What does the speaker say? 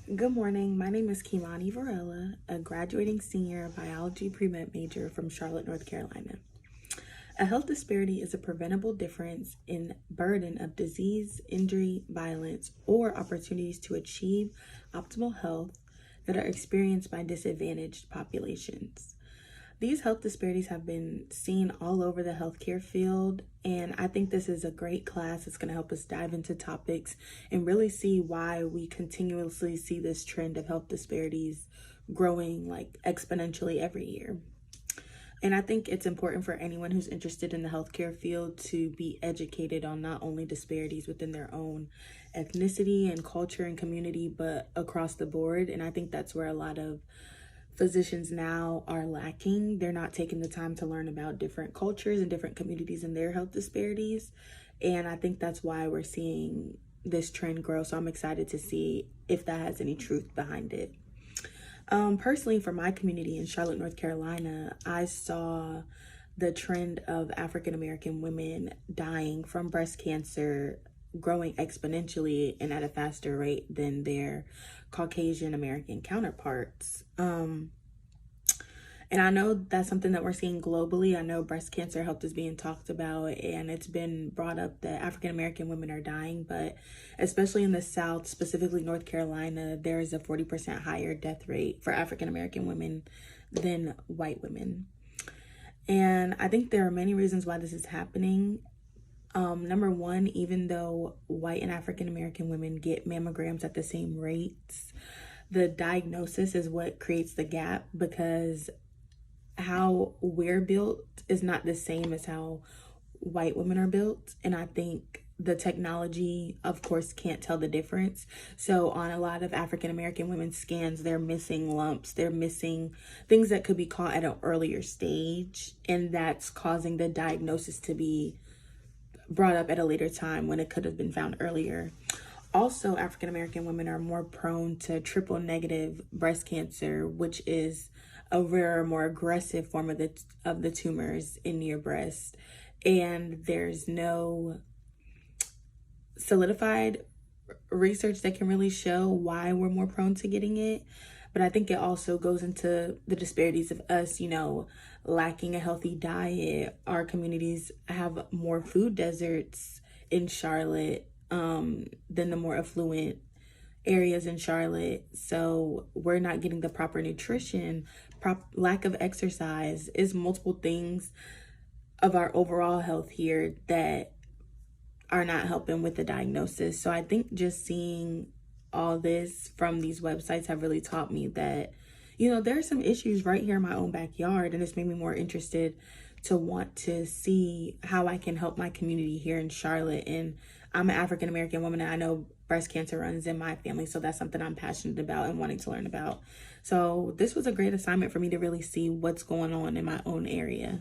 Good morning. My name is Kimani Varela, a graduating senior biology pre-med major from Charlotte, North Carolina. A health disparity is a preventable difference in burden of disease, injury, violence, or opportunities to achieve optimal health that are experienced by disadvantaged populations. These health disparities have been seen all over the healthcare field, and I think this is a great class. It's going to help us dive into topics and really see why we continuously see this trend of health disparities growing like exponentially every year. And I think it's important for anyone who's interested in the healthcare field to be educated on not only disparities within their own ethnicity and culture and community, but across the board. And I think that's where a lot of physicians now are lacking. They're not taking the time to learn about different cultures and different communities and their health disparities. And I think that's why we're seeing this trend grow. So I'm excited to see if that has any truth behind it. Personally, for my community in Charlotte, North Carolina, I saw the trend of African American women dying from breast cancer growing exponentially and at a faster rate than their Caucasian American counterparts. And I know that's something that we're seeing globally. I know breast cancer health is being talked about, and it's been brought up that African American women are dying, but especially in the South, specifically North Carolina, there is a 40% higher death rate for African American women than white women. And I think there are many reasons why this is happening. Number one, even though white and African American women get mammograms at the same rates, the diagnosis is what creates the gap, because how we're built is not the same as how white women are built. And I think the technology, of course, can't tell the difference. So on a lot of African American women's scans, they're missing lumps, they're missing things that could be caught at an earlier stage, and that's causing the diagnosis to be brought up at a later time when it could have been found earlier. Also, African American women are more prone to triple negative breast cancer, which is a rarer, more aggressive form of the tumors in your breast. And there's no solidified research that can really show why we're more prone to getting it. But I think it also goes into the disparities of us, lacking a healthy diet. Our communities have more food deserts in Charlotte than the more affluent areas in Charlotte. So we're not getting the proper nutrition, lack of exercise is multiple things of our overall health here that are not helping with the diagnosis. So I think just seeing all this from these websites have really taught me that, there are some issues right here in my own backyard, and it's made me more interested to want to see how I can help my community here in Charlotte. And I'm an African American woman, and I know breast cancer runs in my family, so that's something I'm passionate about and wanting to learn about. So this was a great assignment for me to really see what's going on in my own area.